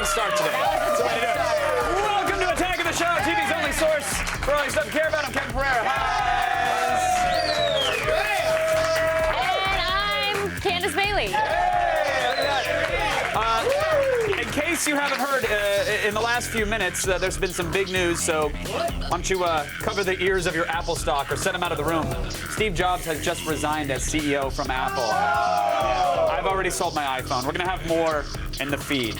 Start today. That's the way to do it. Welcome to Attack of the Show, TV's only source for all your stuff to care about. I'm Kevin Pereira. And I'm Candace Bailey. In case you haven't heard, in the last few minutes, there's been some big news, so why don't you cover the ears of your Apple stock or send them out of the room. Steve Jobs has just resigned as CEO from Apple. I've already sold my iPhone. We're going to have more in the feed.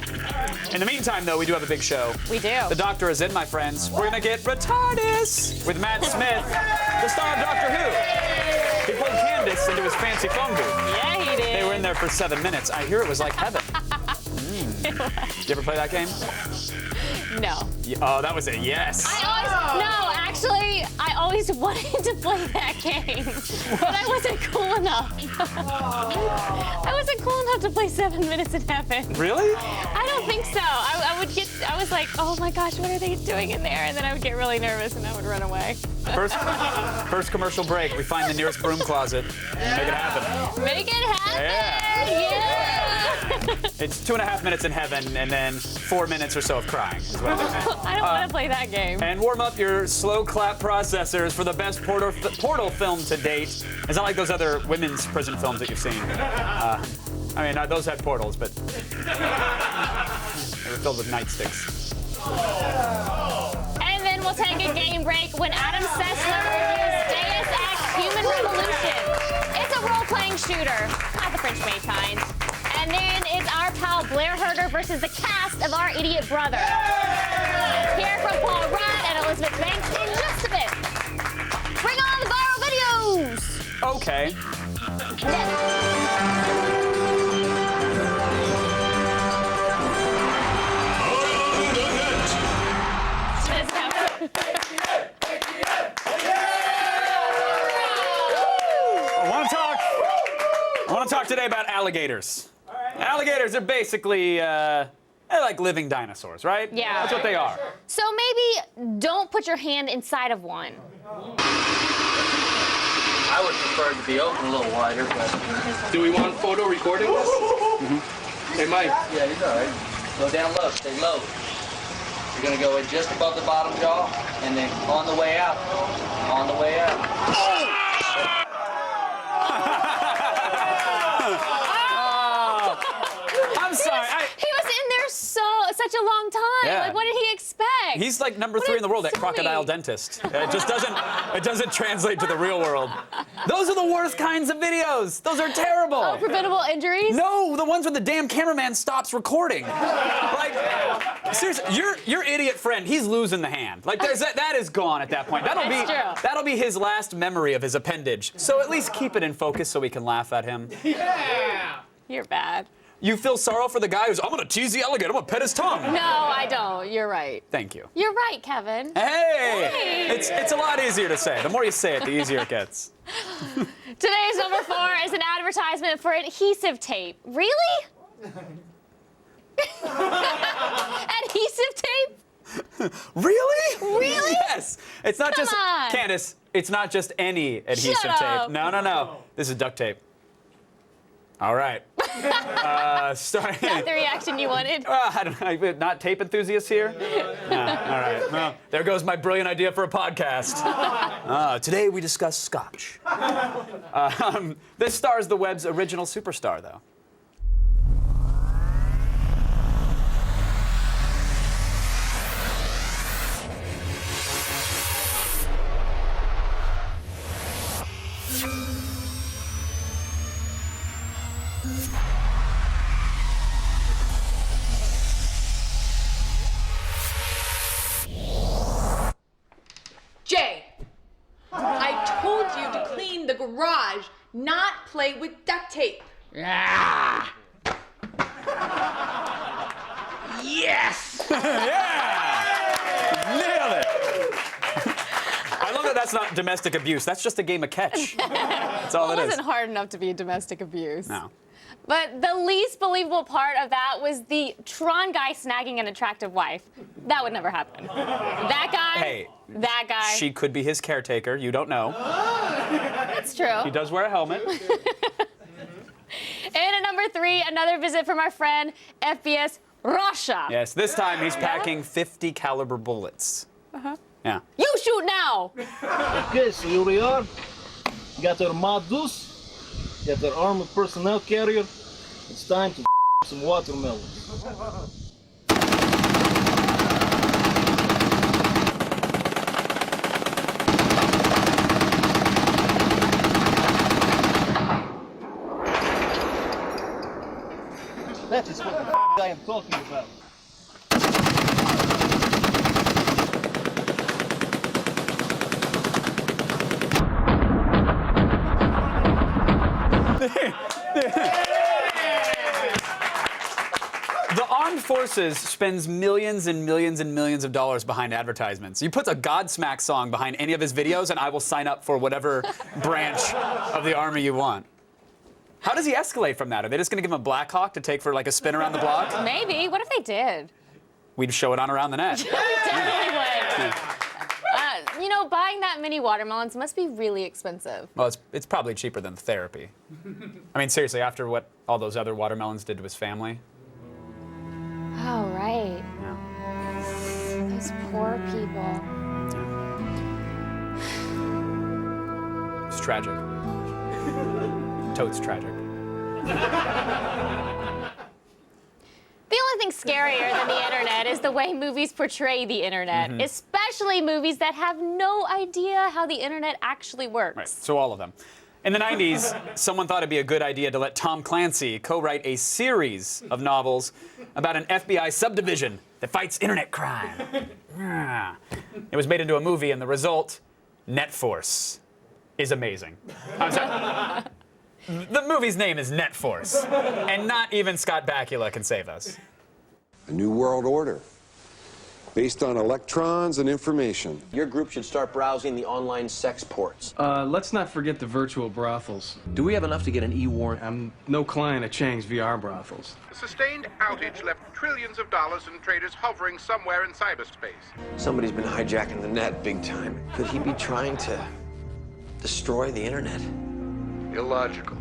In the meantime, though, we do have a big show. We do. The doctor is in, my friends. We're going to get retarded with Matt Smith, the star of Doctor Who. He pulled Candace into his fancy phone booth. Yeah, he did. They were in there for 7 minutes. I hear it was like heaven. Did you ever play that game? No. Oh, that was a yes. Actually, I always wanted to play that game, but I wasn't cool enough. I wasn't cool enough to play 7 minutes in heaven. Really? I don't think so. I was like, oh my gosh, what are they doing in there? And then I would get really nervous and I would run away. First commercial break. We find the nearest broom closet. Make it happen. Make it happen! Yeah! It's 2.5 minutes in heaven and then 4 minutes or so of crying. Is what it is. I don't want to play that game. And warm up your slow clap processors for the best portal film to date. It's not like those other women's prison films that you've seen. Those had portals, but they were filled with nightsticks. And then we'll take a game break when Adam Sessler reviews Deus Ex Human Revolution. It's a role-playing shooter, not the French-made kind. And then it's our pal Blair Herter versus the cast of Our Idiot Brother. Let's hear from Paul Rudd and Elizabeth Banks in just a bit. Bring on the viral videos! Okay. I want to talk today about alligators. Alligators are basically, they're like living dinosaurs, right? Yeah. That's what they are. So maybe don't put your hand inside of one. I would prefer it to be open a little wider, but... Do we want photo recording this? Mm-hmm. Hey, Mike. Yeah, he's all right. Go down low, stay low. You're gonna go in just above the bottom jaw, and then on the way out. On the way out. I'm sorry. He was in there such a long time. Yeah. Like, what did he expect? He's like number 3 in the world at Crocodile Dentist. It just doesn't translate to the real world. Those are the worst kinds of videos. Those are terrible. Oh, preventable injuries? No, the ones where the damn cameraman stops recording. Like, seriously, your idiot friend, he's losing the hand. Like, that is gone at that point. That'll be his last memory of his appendage. So at least keep it in focus so we can laugh at him. Yeah! You're bad. You feel sorrow for the guy who's, I'm gonna tease the alligator, I'm gonna pet his tongue. No, I don't. You're right. Thank you. You're right, Kevin. Hey! It's a lot easier to say. The more you say it, the easier it gets. Today's number 4 is an advertisement for adhesive tape. Really? Adhesive tape? Really? Really? Yes. It's not just, on. Candace, it's not just any adhesive Shut tape. up. No. This is duct tape. All right. Sorry. Is that the reaction you wanted? I don't know. Not tape enthusiasts here? No. All right. Well, there goes my brilliant idea for a podcast. Today we discuss scotch. This stars the web's original superstar, though. Jay, I told you to clean the garage, not play with duct tape. Ah! Yes! Yeah! Nailed it! I love that that's not domestic abuse. That's just a game of catch. That's all It it is. wasn't hard enough to be domestic abuse. No. But the least believable part of that was the Tron guy snagging an attractive wife. That would never happen. That guy, Hey. that guy. She could be his caretaker. You don't know. That's true. He does wear a helmet. And at number 3, another visit from our friend FBS Russia. Yes, this time he's packing 50 caliber bullets. Yeah. You shoot now. Okay, so here we are. Got their Madus, got their armored personnel carrier. It's time to some watermelons. That is what the I am talking about. The armed forces spends millions and millions and millions of dollars behind advertisements. You put a Godsmack song behind any of his videos, and I will sign up for whatever branch of the army you want. How does he escalate from that? Are they just going to give him a Black Hawk to take for like a spin around the block? Maybe. What if they did? We'd show it on Around the Net. We definitely would. You know, buying that many watermelons must be really expensive. Well, it's probably cheaper than therapy. I mean, seriously, after what all those other watermelons did to his family. Oh, right. Yeah. Those poor people. It's tragic. Totes tragic. The only thing scarier than the internet is the way movies portray the internet, especially movies that have no idea how the internet actually works. Right, so all of them. In the 90s, someone thought it'd be a good idea to let Tom Clancy co-write a series of novels about an FBI subdivision that fights internet crime. It was made into a movie, and the result, Net Force, is amazing. I'm sorry. The movie's name is Net Force, and not even Scott Bakula can save us. A new world order, based on electrons and information. Your group should start browsing the online sex ports. Let's not forget the virtual brothels. Do we have enough to get an e-warrant? I'm no client of Chang's VR brothels. A sustained outage left trillions of dollars in traders hovering somewhere in cyberspace. Somebody's been hijacking the net big time. Could he be trying to destroy the internet? Illogical.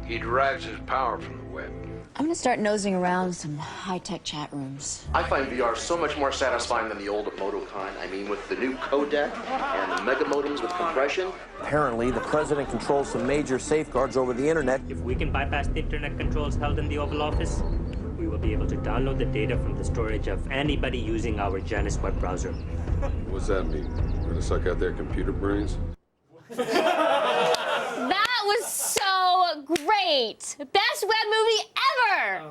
He derives his power from the web. I'm gonna start nosing around some high-tech chat rooms. I find VR so much more satisfying than the old Moto kind. I mean, with the new codec and the mega modems with compression. Apparently, the president controls some major safeguards over the internet. If we can bypass the internet controls held in the Oval Office, we will be able to download the data from the storage of anybody using our Janus web browser. What's that mean? We're gonna suck out their computer brains? That was so great! Best web movie ever!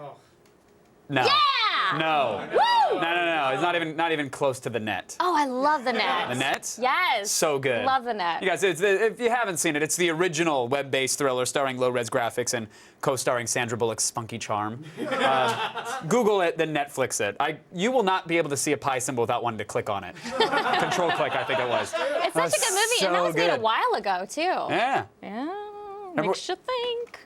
No. Yeah! No. Woo! No. It's not even close to The Net. Oh, I love The Net. The Net? Yes. So good. Love The Net. You guys, if you haven't seen it, it's the original web-based thriller starring low-res graphics and co-starring Sandra Bullock's spunky charm. Google it, then Netflix it. You will not be able to see a pi symbol without wanting to click on it. Control click, I think it was. It's such a good movie, and that was made a while ago, too. Yeah. Yeah. Makes you think.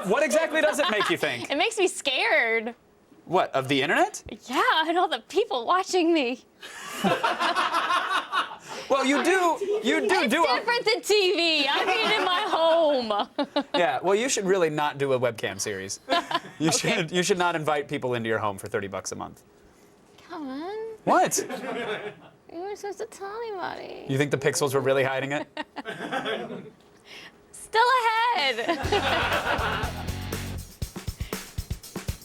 What exactly does it make you think? It makes me scared. What, of the internet? Yeah, and all the people watching me. Well, you do It's different than TV. I mean, in my home. Yeah, well, you should really not do a webcam series. You should not invite people into your home for $30 a month. Come on. What? You were supposed to tell anybody. You think the pixels were really hiding it? Still ahead.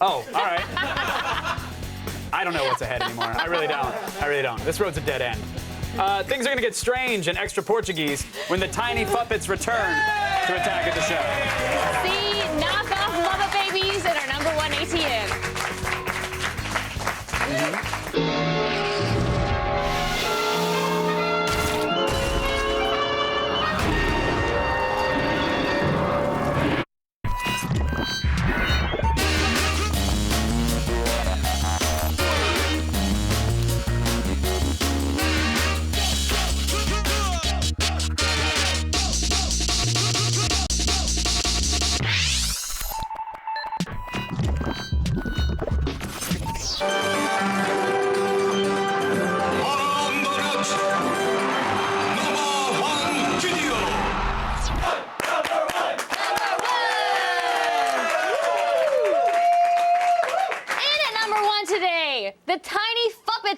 Oh, all right. I don't know what's ahead anymore. I really don't. This road's a dead end. Things are going to get strange and extra Portuguese when the tiny puppets return to Attack at the Show. See, knockoff Mama Babies and our #1 ATM.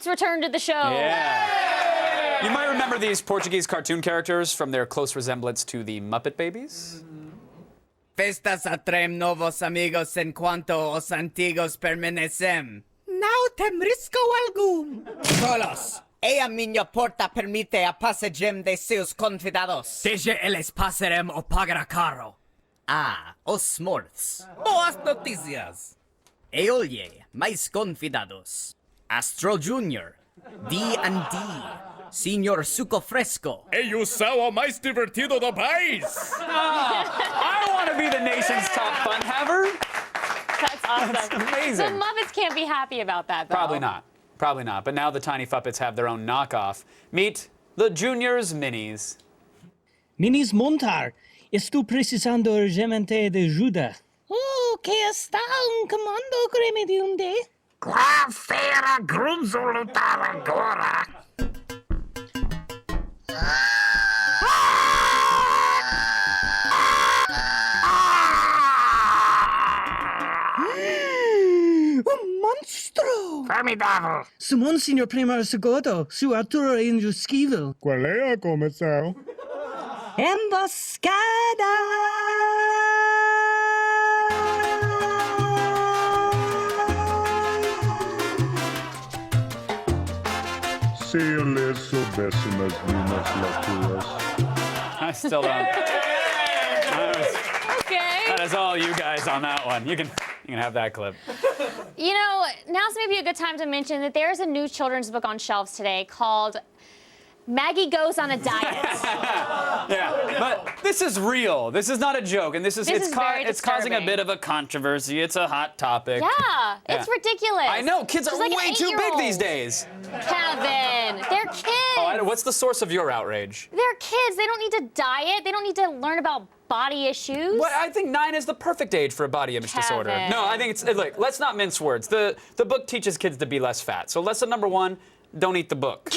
returned to the show. Yeah. You might remember these Portuguese cartoon characters from their close resemblance to the Muppet Babies. Festas atraem novos amigos en cuanto os antigos permanecem. Não tem risco algum. Solos. E a minha porta permite a passagem de seus convidados. Desde eles passarem o pagar caro. Ah, os mortos. Boas notícias. E olhe, mais convidados. Astro Junior, D&D, Senhor Suco Fresco. E o sal mais divertido do país. I want to be the nation's top fun haver. That's awesome. That's amazing. The Muppets can't be happy about that, though. Probably not. Probably not. But now the Tiny Fuppets have their own knockoff. Meet the Juniors Minis. Minis montar. Estou precisando urgentemente de ajuda. Oh, que está comando creme de Qual será grunzo lutar agora? Monstro! Formidável! Sumon, senhor primeiro segundo, sua altura é indiscutível. Qual é a comissão? Emboscada! Se eles soubessem as minhas laturas. I still don't. Okay. That is all you guys on that one. You can have that clip. You know, now's maybe a good time to mention that there's a new children's book on shelves today called Maggie Goes on a Diet. Yeah, but this is real. This is not a joke, and it's causing a bit of a controversy. It's a hot topic. Yeah, it's ridiculous. I know, kids are She's like way an too big 8-year-old. these days. Kevin, they're kids. Oh, what's the source of your outrage? They're kids. They don't need to diet. They don't need to learn about body issues. Well, I think 9 is the perfect age for a body image disorder. No, I think look, let's not mince words. The book teaches kids to be less fat. So lesson number 1, don't eat the book.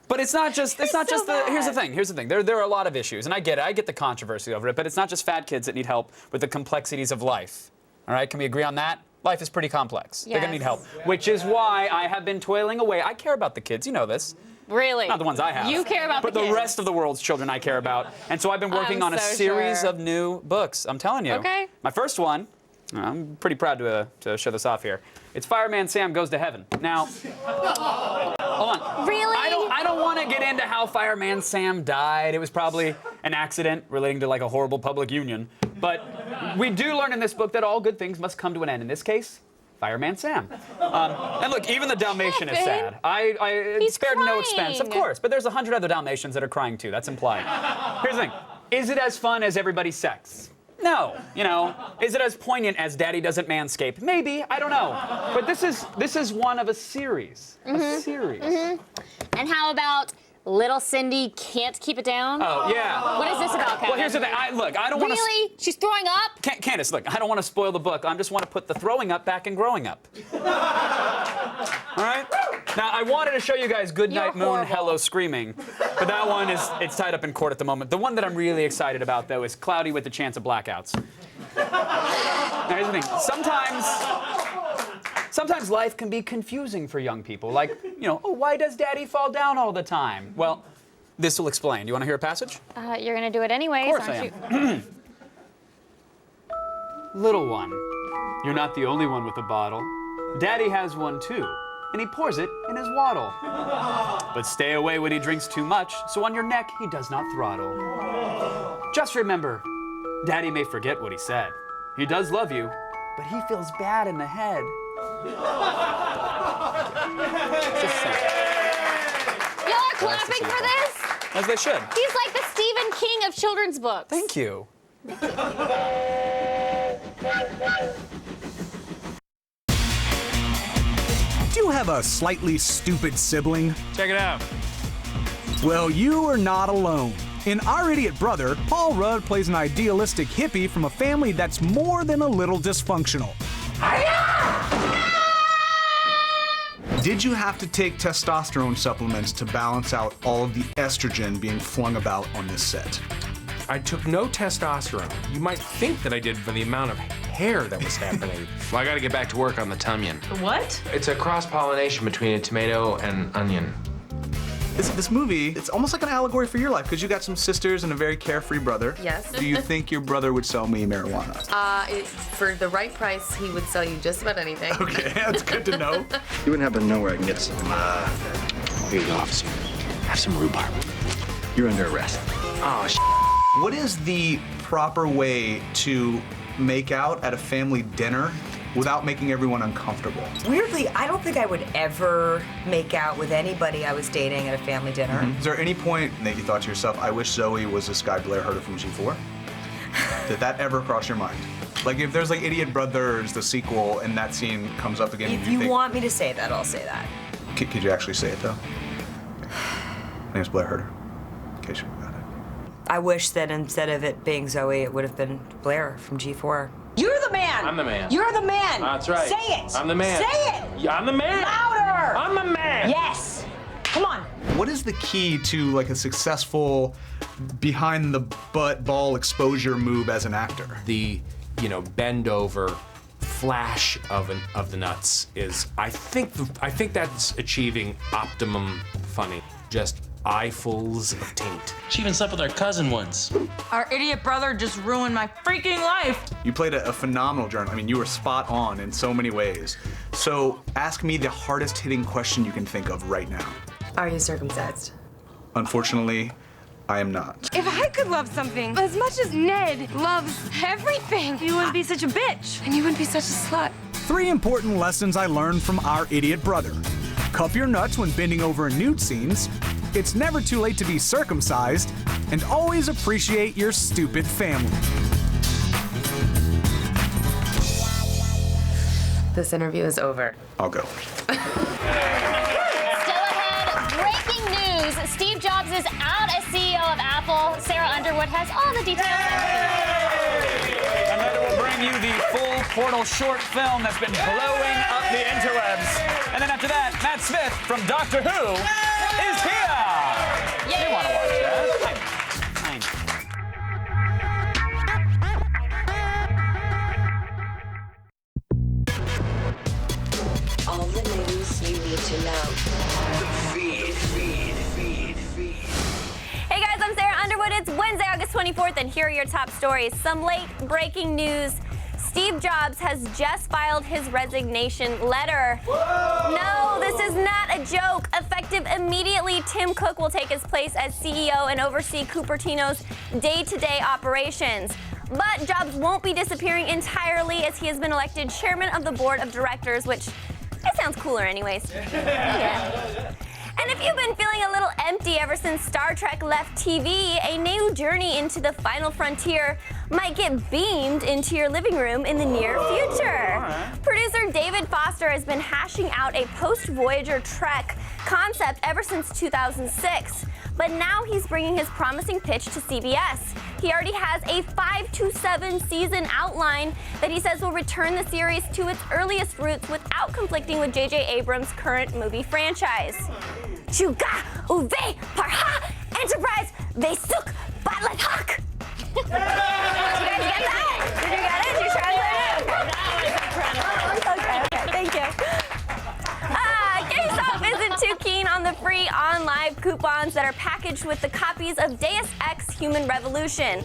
But it's not just here's the thing. There are a lot of issues, and I get it. I get the controversy over it, but it's not just fat kids that need help with the complexities of life. All right, can we agree on that? Life is pretty complex. They're gonna need help, which is why I have been toiling away. I care about the kids, you know this. Really? Not the ones I have. You care about but the kids. the rest of the world's children I care about. And so I've been working on a series of new books. I'm telling you. Okay. My first one, I'm pretty proud to show this off here. It's Fireman Sam Goes to Heaven. Now, hold on. Really? I don't want to get into how Fireman Sam died. It was probably an accident relating to like a horrible public union. But we do learn in this book that all good things must come to an end. In this case, Fireman Sam. And look, even the Dalmatian is sad. I spared no expense, of course, but there's 100 other Dalmatians that are crying too. That's implied. Here's the thing. Is it as fun as everybody's sex? No. You know, is it as poignant as Daddy Doesn't Manscape? Maybe. I don't know. But this is one of a series. A series. And how about Little Cindy Can't Keep It Down? Oh, yeah. What is this about, Kevin? Well, here's the thing. I don't want to... Really? She's throwing up? Candace, look, I don't want to spoil the book. I just want to put the throwing up back in growing up. All right? Now, I wanted to show you guys Goodnight Moon, Hello Screaming, but that one it's tied up in court at the moment. The one that I'm really excited about, though, is Cloudy with a Chance of Blackouts. Now, here's the thing. Sometimes life can be confusing for young people. Like, you know, oh, why does Daddy fall down all the time? Well, this will explain. Do you want to hear a passage? You're going to do it anyways, Of course aren't I am. you? Little one, you're not the only one with a bottle. Daddy has one too, and he pours it in his waddle. But stay away when he drinks too much, so on your neck he does not throttle. Just remember, Daddy may forget what he said. He does love you, but he feels bad in the head. Y'all are clapping for this? As they should. He's like the Stephen King of children's books. Thank you. Do you have a slightly stupid sibling? Check it out. Well, you are not alone. In Our Idiot Brother, Paul Rudd plays an idealistic hippie from a family that's more than a little dysfunctional. Did you have to take testosterone supplements to balance out all of the estrogen being flung about on this set? I took no testosterone. You might think that I did for the amount of hair that was happening. Well, I gotta get back to work on the tumyon. What? It's a cross-pollination between a tomato and onion. This movie, it's almost like an allegory for your life, because you got some sisters and a very carefree brother. Yes. Do you think your brother would sell me marijuana? For the right price, he would sell you just about anything. Okay, that's good to know. You wouldn't happen to know where I can get some, Here you go, officer. Have some rhubarb. You're under arrest. Oh, What is the proper way to make out at a family dinner without making everyone uncomfortable? Weirdly, I don't think I would ever make out with anybody I was dating at a family dinner. Is there any point that you thought to yourself, I wish Zoe was this guy Blair Herder from G4? Did that ever cross your mind? Like if there's like Idiot Brothers, the sequel, and that scene comes up again, If do you you think, want me to say that, I'll say that. Could you actually say it though? My name's Blair Herder, in case you forgot it. I wish that instead of it being Zoe, it would have been Blair from G4. You're the man! I'm the man. You're the man! That's right. Say it! I'm the man. Say it! Yeah, I'm the man. Louder! I'm the man. Yes! Come on. What is the key to like a successful behind the butt ball exposure move as an actor? The, bend over flash of the nuts is, I think that's achieving optimum funny. Just eyefuls of taint. She even slept with our cousin once. Our idiot brother just ruined my freaking life. You played a phenomenal journal. I mean, you were spot on in so many ways. So ask me the hardest hitting question you can think of right now. Are you circumcised? Unfortunately, I am not. If I could love something as much as Ned loves everything, you wouldn't be such a bitch, and you wouldn't be such a slut. 3 important lessons I learned from our idiot brother. Cup your nuts when bending over in nude scenes. It's never too late to be circumcised. And always appreciate your stupid family. This interview is over. I'll go. Still ahead, breaking news. Steve Jobs is out as CEO of Apple. Sarah Underwood has all the details. And later we'll bring you the full Portal short film that's been blowing up the interwebs. And then after that, Matt Smith from Doctor Who is here. Yay. You want to watch that? All the news you need to know. Hey guys, I'm Sarah Underwood. It's Wednesday, August 24th, and here are your top stories. Some late breaking news. Steve Jobs has just filed his resignation letter. Whoa! No, this is not a joke. Effective immediately, Tim Cook will take his place as CEO and oversee Cupertino's day-to-day operations. But Jobs won't be disappearing entirely, as he has been elected chairman of the board of directors, which it sounds cooler anyways. Yeah. And if you've been feeling a little empty ever since Star Trek left TV, a new journey into the final frontier might get beamed into your living room in the near future. Producer David Foster has been hashing out a post-Voyager Trek concept ever since 2006. But now he's bringing his promising pitch to CBS. He already has a 5 to 7 season outline that he says will return the series to its earliest roots without conflicting with J.J. Abrams' current movie franchise. Chuga uve parha enterprise vesuk batlet hawk. Did you guys get that? Did you get it? Did you translate it? That was incredible. Okay, thank you. GameStop isn't too keen on the free on-live coupons that are packaged with the copies of Deus Ex Human Revolution.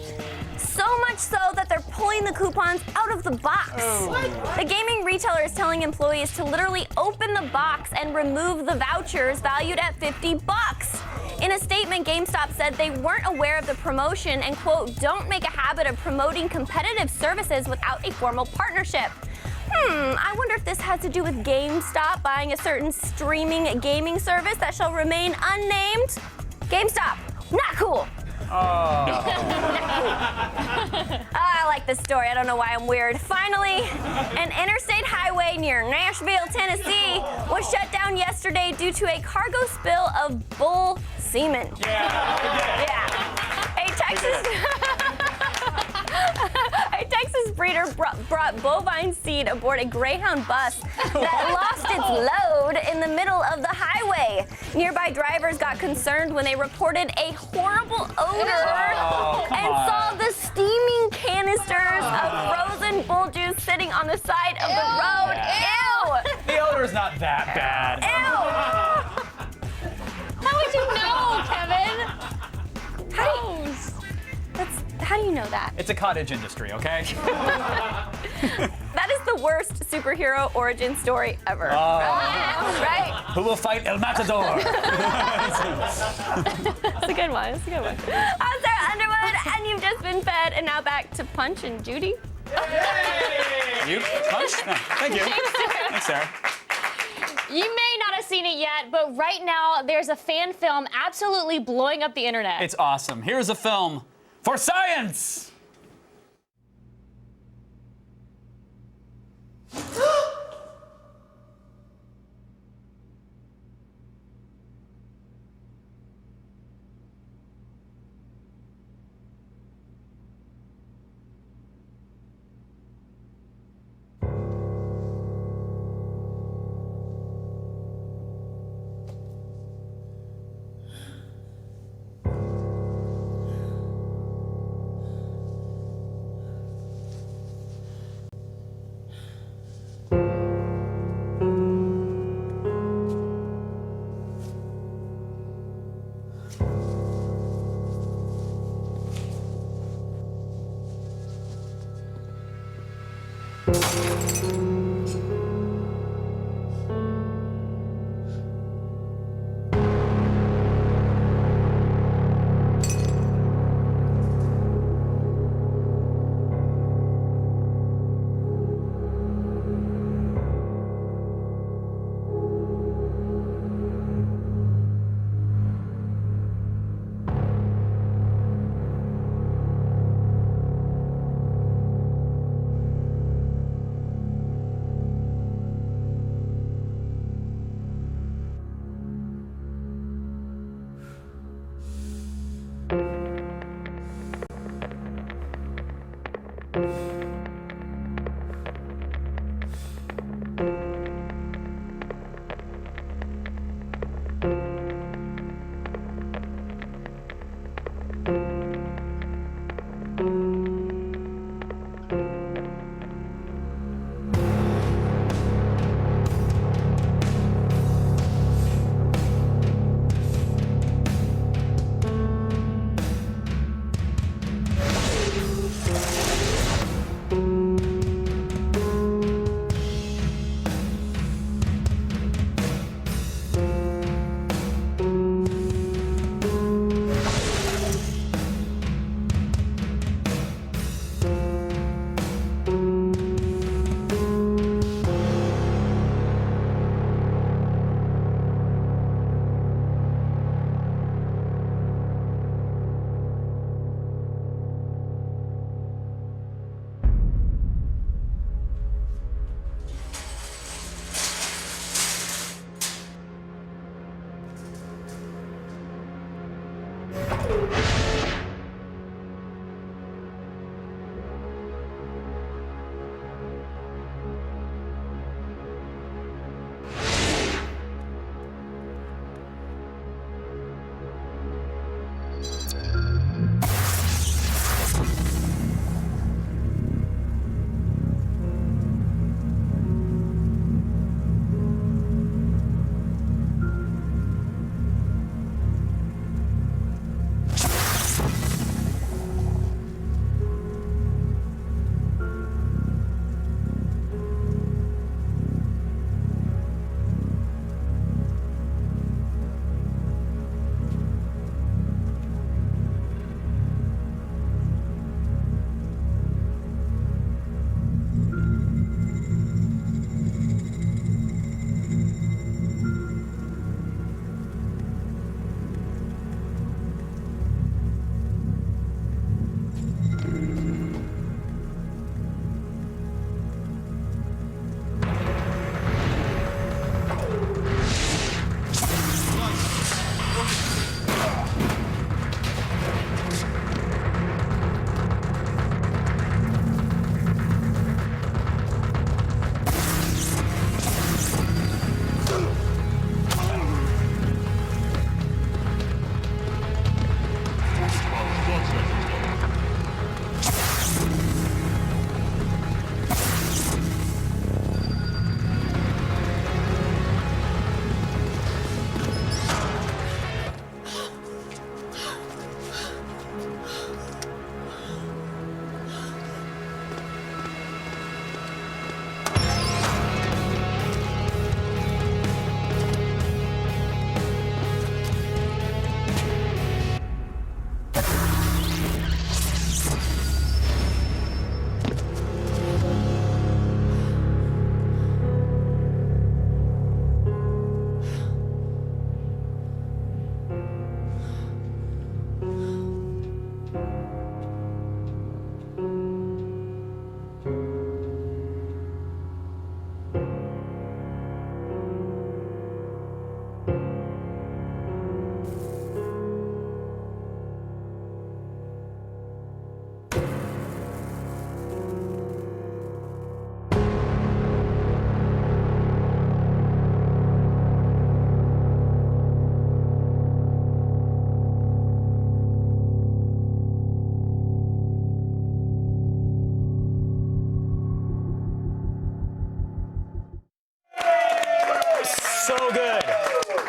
So much so that they're pulling the coupons out of the box. The gaming retailer is telling employees to literally open the box and remove the vouchers valued at $50. In a statement, GameStop said they weren't aware of the promotion and, quote, don't make a habit of promoting competitive services without a formal partnership. I wonder if this has to do with GameStop buying a certain streaming gaming service that shall remain unnamed. GameStop, not cool. I like this story. I don't know why I'm weird. Finally, an interstate highway near Nashville, Tennessee was shut down yesterday due to a cargo spill of bull semen. Yeah. A Texas breeder brought bovine seed aboard a Greyhound bus that lost its load in the middle of the highway. Nearby drivers got concerned when they reported a horrible odor and saw the steaming canisters of frozen bull juice on the side of the road. Ew! The odor's not that bad. Ew! How would you know, Kevin? How do you know that? It's a cottage industry, okay? That is the worst superhero origin story ever. Right? Who will fight El Matador? That's a good one. That's a good one. I'm Sarah Underwood, and you've just been fed, and now back to Punch and Judy. You punch? No, thank you. Thanks, Sarah. You may not have seen it yet, but right now there's a fan film absolutely blowing up the internet. It's awesome. Here's a film for science.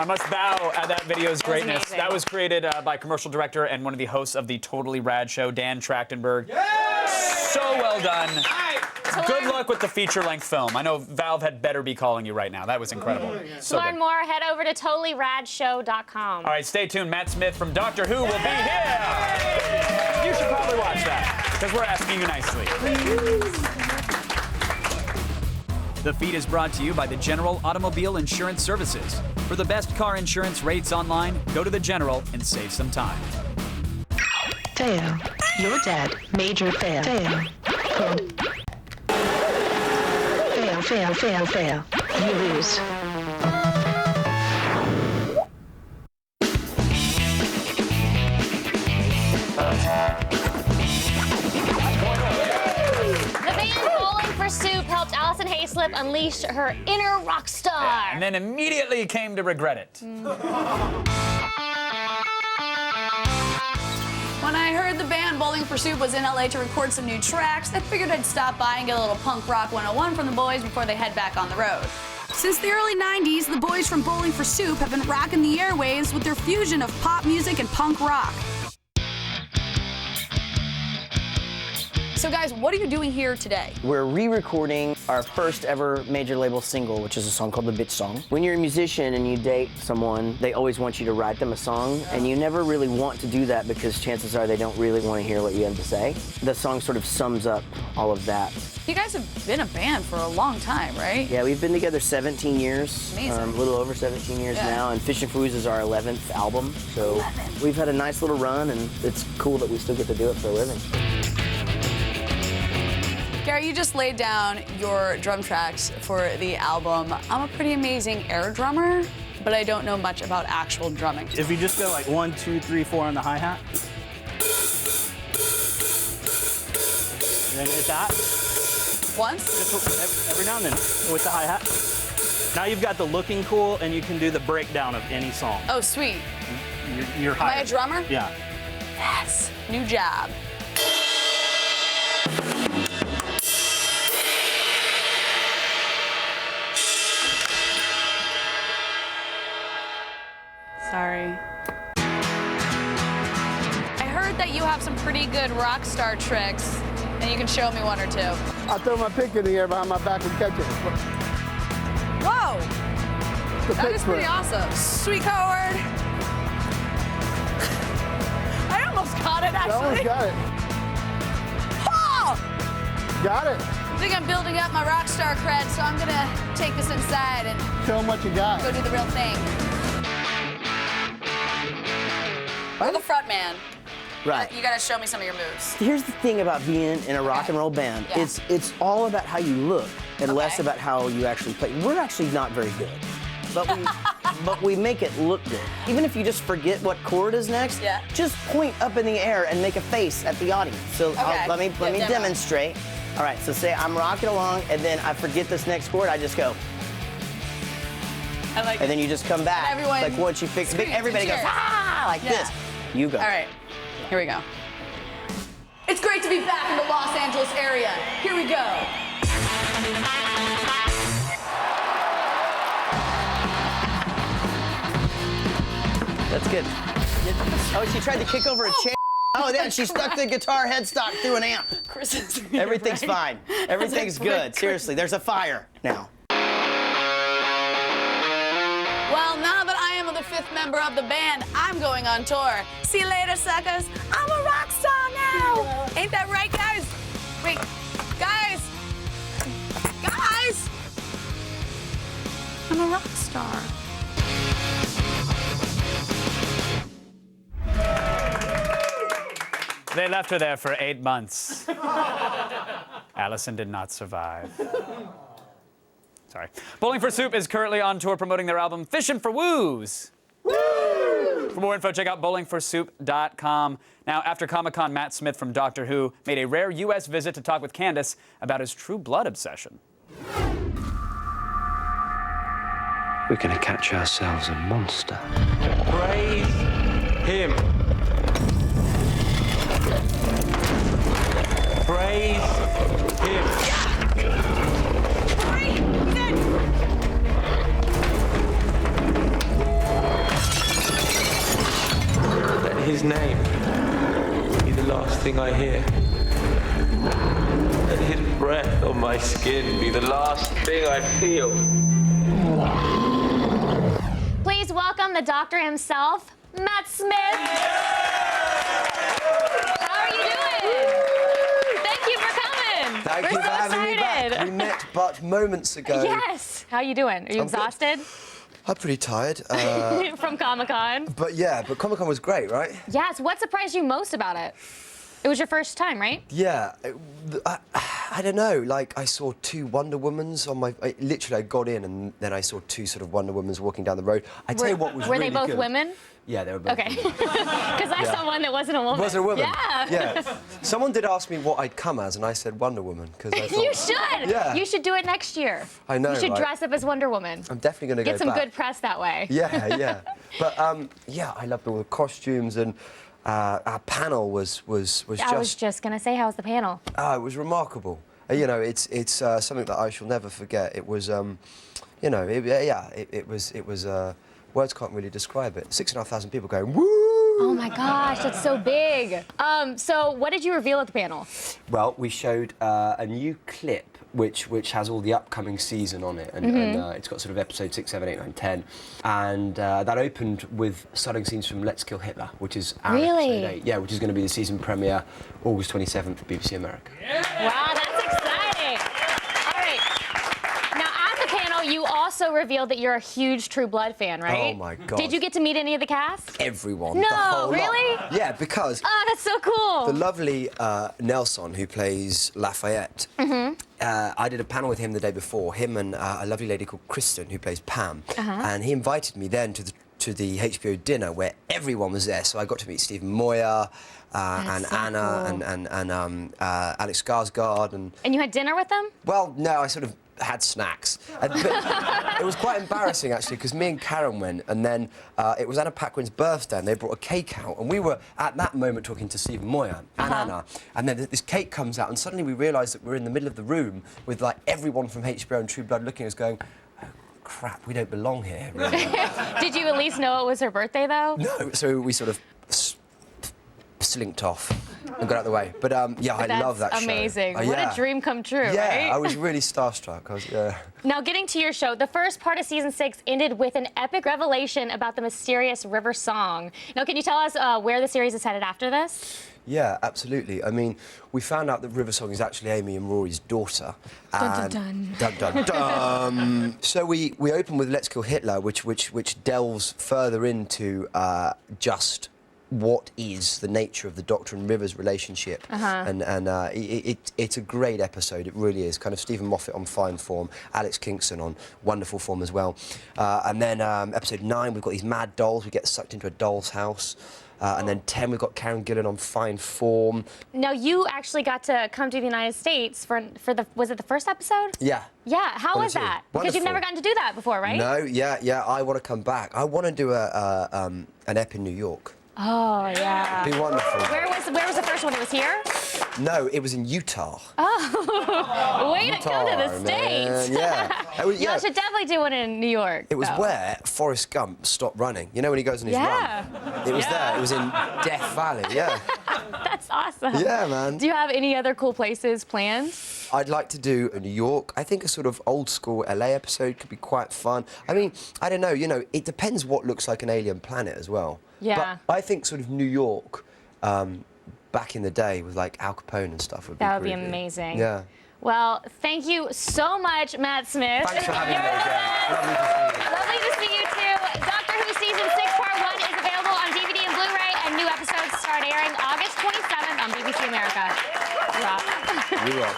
must bow at that video's greatness. amazing. That was created by commercial director and one of the hosts of the Totally Rad Show, Dan Trachtenberg. So well done. Good luck with the feature-length film. I know Valve had better be calling you right now. That was incredible. To So learn good. more, head over to totallyradshow.com. All right, stay tuned. Matt Smith from Doctor Who will be here. You should probably watch that because we're asking you nicely. The feed is brought to you by the General Automobile Insurance Services. For the best car insurance rates online, go to the General and save some time. Fail. You're dead. Major fail. Fail. Fail, fail, fail, fail. You lose. The band Bowling for Soup helped Alison Haislip unleash her inner rock star. And then immediately came to regret it. When I heard the band Bowling for Soup was in LA to record some new tracks, I figured I'd stop by and get a little punk rock 101 from the boys before they head back on the road. Since the early 90s, the boys from Bowling for Soup have been rocking the airwaves with their fusion of pop music and punk rock. So guys, what are you doing here today? We're re-recording our first ever major label single, which is a song called The Bitch Song. When you're a musician and you date someone, they always want you to write them a song, and you never really want to do that because chances are they don't really want to hear what you have to say. The song sort of sums up all of that. You guys have been a band for a long time, right? Yeah, we've been together 17 years. Amazing. A little over 17 years Yeah. now, and Fishin' for Woos is our 11th album. So we've had a nice little run, and it's cool that we still get to do it for a living. Gary, you just laid down your drum tracks for the album. I'm a pretty amazing air drummer, but I don't know much about actual drumming. If you just go like 1, 2, 3, 4 on the hi-hat. And then hit that. Once? Just every now and then with the hi-hat. Now you've got the looking cool, and you can do the breakdown of any song. Oh, sweet. You're Am I hired. a drummer? Yeah. Yes. New job. Sorry. I heard that you have some pretty good rock star tricks, and you can show me one or two. I throw my pick in the air behind my back and catch it. Whoa! The That pick is pretty flip. awesome. Sweet coward. I almost got it, actually. I almost got it. Oh! Got it. I think I'm building up my rock star cred, so I'm gonna take this inside and Show them what you got. go do the real thing. You're the front man. Right. You gotta show me some of your moves. Here's the thing about being in a rock and roll band. Yeah. It's all about how you look and less about how you actually play. We're actually not very good, but we make it look good. Even if you just forget what chord is next, just point up in the air and make a face at the audience. So let me demo. demonstrate. All right, so say I'm rocking along and then I forget this next chord, I just go. I like And then you just come back. And everyone like once you fix it, screams and everybody goes, cheers. ah, like Yeah. this. You go. All right, here we go. It's great to be back in the Los Angeles area. Here we go. That's good. Oh, she tried to kick over a chair. Oh, then she stuck the guitar headstock through an amp. Chris is Everything's right. fine. Everything's good. Seriously, there's a fire now. Well, now that I am the 5th member of the band, I'm going on tour. See you later, suckers. I'm a rock star now. Ain't that right, guys? Wait, guys. Guys. I'm a rock star. They left her there for 8 months. Allison did not survive. Sorry. Bowling for Soup is currently on tour promoting their album Fishin' for Woos. Woo! For more info, check out bowlingforsoup.com. Now, after Comic-Con, Matt Smith from Doctor Who made a rare U.S. visit to talk with Candace about his True Blood obsession. We're gonna catch ourselves a monster. Praise him. Praise him. his name be the last thing I hear. Let his breath on my skin be the last thing I feel. Please welcome the doctor himself, Matt Smith. How are you doing? Thank you for coming. Thank We're you so for having me excited. back. We met but moments ago. Yes. How you doing? Are you exhausted? I'm pretty tired. From Comic-Con? But Comic-Con was great, right? Yes. What surprised you most about it? It was your first time, right? Yeah. I don't know. Like, I saw 2 Wonder Womans on my... literally, I got in and then I saw 2 sort of Wonder Womans walking down the road. I tell you what was really good. Were they both women? Yeah, they were both Okay. Because I saw one that wasn't a woman. Was it a woman? Yeah. Yeah. Someone did ask me what I'd come as, and I said Wonder Woman. Because I thought, You should. Yeah. You should do it next year. I know, You should right? dress up as Wonder Woman. I'm definitely going to go Get some back. good press that way. Yeah. But, yeah, I loved all the costumes, and our panel was just... I was just going to say, how's the panel? Oh, it was remarkable. You know, it's something that I shall never forget. It was, you know, it was. Words can't really describe it. 6,500 people going woo. Oh my gosh, that's so big. So what did you reveal at the panel? Well, we showed a new clip which has all the upcoming season on it, and, it's got sort of episode 6, 7, 8, 9, 10, and that opened with starting scenes from Let's Kill Hitler, which is our Really? episode 8. Yeah, which is going to be the season premiere, August 27th, BBC America. Wow, that's exciting. All right. Now, at the panel, you also revealed that you're a huge True Blood fan, right? Oh, my God. Did you get to meet any of the cast? Everyone. No, the whole really? lot. Yeah, because... Oh, that's so cool. The lovely Nelson, who plays Lafayette, I did a panel with him the day before, him and a lovely lady called Kristen, who plays Pam, and he invited me then to the HBO dinner where everyone was there, so I got to meet Stephen Moyer, and so Anna, cool. and Alex Skarsgård, and... And you had dinner with them? Well, no, I sort of had snacks. But it was quite embarrassing, actually, because me and Karen went, and then it was Anna Paquin's birthday, and they brought a cake out, and we were, at that moment, talking to Stephen Moyer and Anna, and then this cake comes out, and suddenly we realise that we're in the middle of the room with, like, everyone from HBO and True Blood looking at us going, oh, crap, we don't belong here, really. Did you at least know it was her birthday, though? No, so we sort of slinked off and got out of the way. But, yeah, I love that show. Amazing. What yeah. a dream come true, Yeah, right? I was really starstruck. Now, getting to your show, the first part of season 6 ended with an epic revelation about the mysterious River Song. Now, can you tell us where the series is headed after this? Yeah, absolutely. I mean, we found out that River Song is actually Amy and Rory's daughter. Dun, dun, dun. Dun, dun, dun. So we open with Let's Kill Hitler, which delves further into just what is the nature of the Doctor and River's relationship. And it's a great episode, it really is. Kind of Stephen Moffat on fine form, Alex Kingston on wonderful form as well. And then episode 9, we've got these mad dolls, we get sucked into a doll's house. And then 10, we've got Karen Gillan on fine form. Now, you actually got to come to the United States for the, was it the first episode? Yeah. Yeah, how was that? Because you've never gotten to do that before, right? No, yeah, I want to come back. I want to do an ep in New York. Oh, yeah. Be wonderful. Where was the first one? It was here? No, it was in Utah. Oh, way to come to the States. Yeah. Y'all should definitely do one in New York. It was though. where Forrest Gump stopped running. You know when he goes on his run? It was there. It was in Death Valley, yeah. That's awesome. Yeah, man. Do you have any other cool places planned? I'd like to do a New York. I think a sort of old school LA episode could be quite fun. I mean, I don't know, you know, it depends what looks like an alien planet as well. Yeah. But I think sort of New York, back in the day with like Al Capone and stuff would be That would be pretty good. amazing. Yeah. Well, thank you so much, Matt Smith. Thanks for having me again. Lovely to see you too. Doctor Who Season 6 Part 1 is available on DVD and Blu-ray, and new episodes start airing August 27th on BBC America. You rock.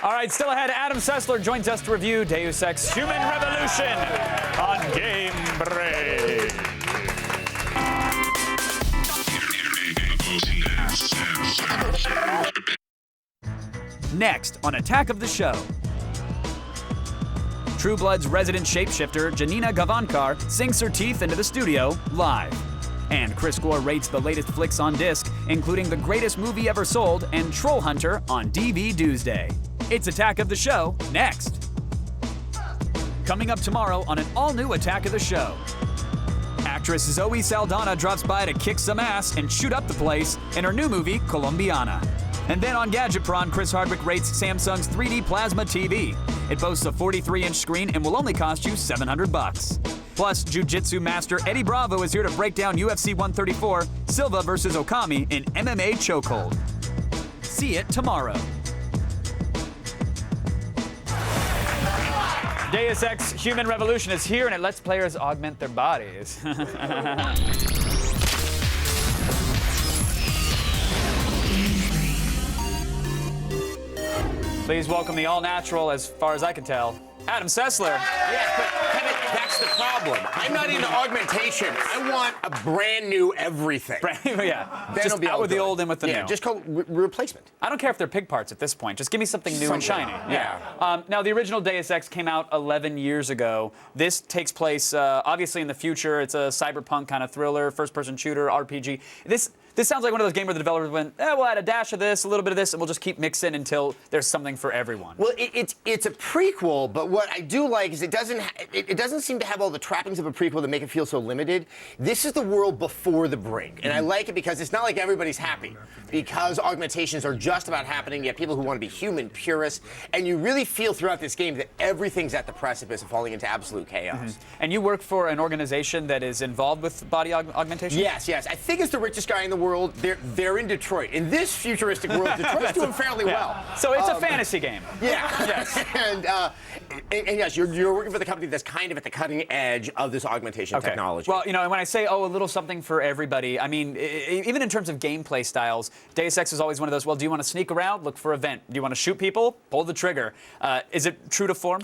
All right, still ahead, Adam Sessler joins us to review Deus Ex Human Revolution on Game Break. Next on Attack of the Show. True Blood's resident shapeshifter, Janina Gavankar, sinks her teeth into the studio live. And Chris Gore rates the latest flicks on disc, including the greatest movie ever sold and Troll Hunter on DV Doomsday. It's Attack of the Show next. Coming up tomorrow on an all-new Attack of the Show. Actress actress Zoe Saldana drops by to kick some ass and shoot up the place in her new movie, Colombiana. And then on Gadgetron, Chris Hardwick rates Samsung's 3D Plasma TV. It boasts a 43-inch screen and will only cost you $700. Plus, Jiu-Jitsu master Eddie Bravo is here to break down UFC 134, Silva versus Okami in MMA Chokehold. See it tomorrow. Deus Ex Human Revolution is here, and it lets players augment their bodies. Please welcome the all-natural, as far as I can tell, Adam Sessler. Yeah, but Kevin, that's the problem. I'm not into augmentation. I want a brand new everything. Yeah, Then just it'll be out all with the good. old, in with the Yeah, new. just call it replacement. I don't care if they're pig parts at this point. Just give me something new and shiny. Yeah. Now, the original Deus Ex came out 11 years ago. This takes place, obviously, in the future. It's a cyberpunk kind of thriller, first-person shooter, RPG. This sounds like one of those games where the developers went, we'll add a dash of this, a little bit of this, and we'll just keep mixing until there's something for everyone. Well, it's a prequel, but what I do like is it doesn't seem to have all the trappings of a prequel that make it feel so limited. This is the world before the brink, and I like it because it's not like everybody's happy, because augmentations are just about happening. You have people who want to be human purists, and you really feel throughout this game that everything's at the precipice of falling into absolute chaos. And you work for an organization that is involved with body augmentation? Yes. I think it's the richest guy in the world. They're in Detroit. In this futuristic world, Detroit's doing fairly well. So it's a fantasy game. Yeah. Yes. And yes, you're working for the company that's kind of at the cutting edge of this augmentation technology. Well, when I say, a little something for everybody, I mean, even in terms of gameplay styles, Deus Ex is always one of those, well, do you want to sneak around? Look for a vent. Do you want to shoot people? Pull the trigger. Is it true to form?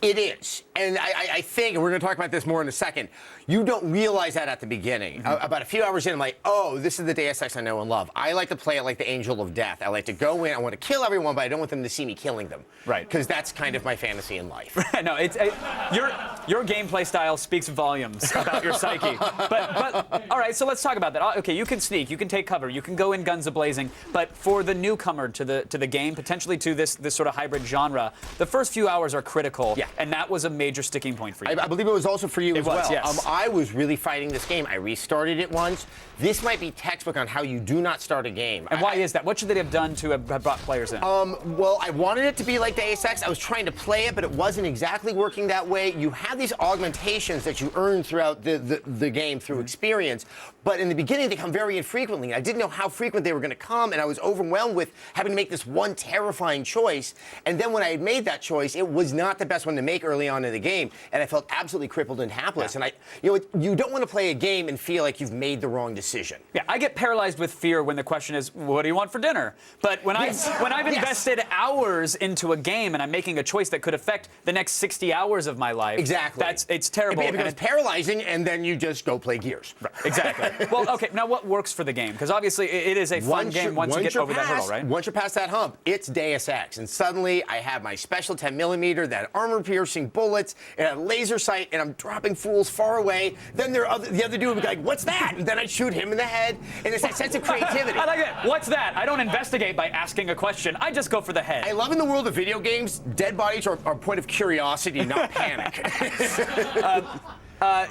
It is. And I think, and we're going to talk about this more in a second, you don't realize that at the beginning. About a few hours in, I'm like, oh, this is the Deus Ex I know and love. I like to play it like the Angel of Death. I like to go in, I want to kill everyone, but I don't want them to see me killing them. Right. Because that's kind of my fantasy in life. No, your gameplay style speaks volumes about your psyche. But all right, so let's talk about that. Okay, you can sneak, you can take cover, you can go in guns a-blazing, but for the newcomer to the game, potentially to this sort of hybrid genre, the first few hours are critical. Yeah. And that was a major sticking point for you. I believe it was also for you as well. Yes. I was really fighting this game. I restarted it once. This might be textbook on how you do not start a game. And why is that? What should they have done to have brought players in? Well, I wanted it to be like Deus Ex. I was trying to play it, but it wasn't exactly working that way. You have these augmentations that you earn throughout the game through experience, but in the beginning they come very infrequently. I didn't know how frequent they were going to come, and I was overwhelmed with having to make this one terrifying choice. And then when I had made that choice, it was not the best one to make early on in the game, and I felt absolutely crippled and hapless. And you don't want to play a game and feel like you've made the wrong decision. Yeah, I get paralyzed with fear when the question is, what do you want for dinner? But when I've invested hours into a game and I'm making a choice that could affect the next 60 hours of my life, exactly, it's terrible. It becomes paralyzing, and then you just go play Gears. Right, exactly. Well, okay, now what works for the game? Because obviously it is a fun game once you get over that hurdle, right? Once you're past that hump, it's Deus Ex, and suddenly I have my special 10mm, that armor-piercing bullets, and a laser sight, and I'm dropping fools far away. Then the other dude would be like, what's that? And then I shoot him in the head, and it's that sense of creativity. I like it. What's that? I don't investigate by asking a question. I just go for the head. I love in the world of video games, dead bodies are a point of curiosity, not panic.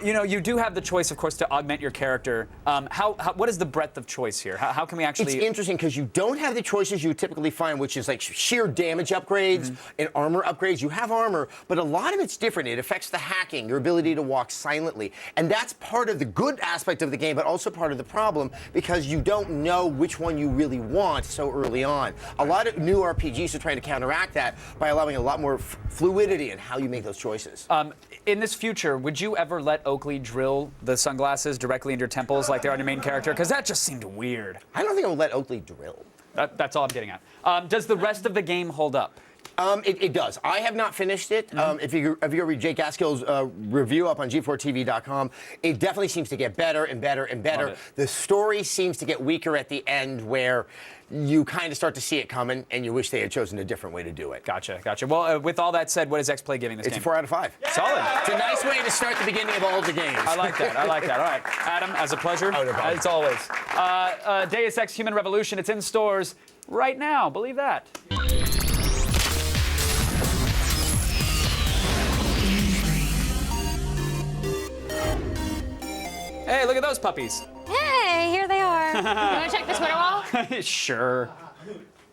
You do have the choice, of course, to augment your character. What is the breadth of choice here? How can we actually... It's interesting because you don't have the choices you typically find, which is like sheer damage upgrades and armor upgrades. You have armor, but a lot of it's different. It affects the hacking, your ability to walk silently. And that's part of the good aspect of the game, but also part of the problem because you don't know which one you really want so early on. A lot of new RPGs are trying to counteract that by allowing a lot more fluidity in how you make those choices. In this future, would you ever let Oakley drill the sunglasses directly into your temples like they're on your main character? Because that just seemed weird. I don't think I would let Oakley drill. That's all I'm getting at. Does the rest of the game hold up? It does. I have not finished it. If you read Jake Gaskell's review up on G4TV.com, it definitely seems to get better and better and better. The story seems to get weaker at the end where you kind of start to see it coming and you wish they had chosen a different way to do it. Gotcha. Well, with all that said, what is X-Play giving this game? It's a 4 out of 5. Solid. It's a nice way to start the beginning of all the games. I like that. All right. Adam, as a pleasure, as always. Deus Ex Human Revolution, it's in stores right now. Believe that. Hey, look at those puppies. Hey, here they are. You want to check the Twitter wall? Sure.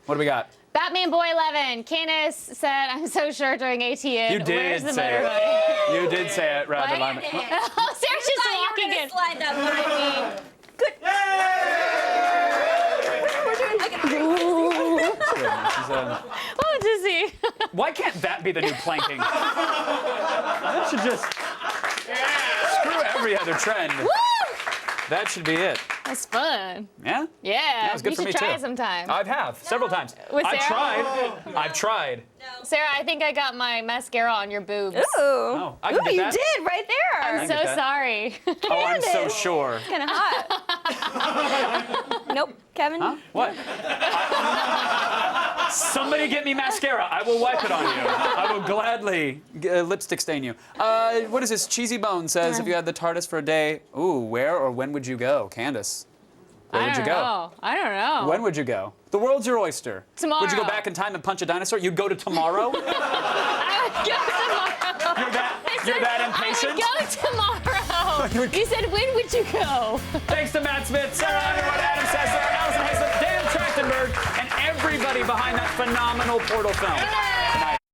What do we got? Batman Boy 11. Candace said, "I'm so sure during ATN. You did Where's the say motorbike?" it. You did say it, Roger. Oh, Sarah's just walking in. Slide that by me. Oh, dizzy. Why can't that be the new planking? That should just screw every other trend. Woo! That should be it. That's fun. Yeah? Yeah. That was good you for should me try too. it sometime. I have several times. With I've Sarah? tried. I've tried. Sarah, I think I got my mascara on your boobs. Ooh. Oh, I can get you that. did right there. I I'm can so get that. sorry. Oh, I'm so sure. Kind of hot. Nope, Kevin. Huh? What? Somebody get me mascara. I will wipe it on you. I will gladly lipstick stain you. What is this? Cheesy Bone says, if you had the TARDIS for a day, ooh, where or when would you go? Candace, where would you go? I don't know. When would you go? The world's your oyster. Tomorrow. Would you go back in time and punch a dinosaur? You'd go to tomorrow? I would go tomorrow. You're that impatient? I would go tomorrow. You said, when would you go? Thanks to Matt Smith, Sarah Underwood, Adam Sessler, Alison Haislip, Dan Trachtenberg, and everybody behind that phenomenal Portal film.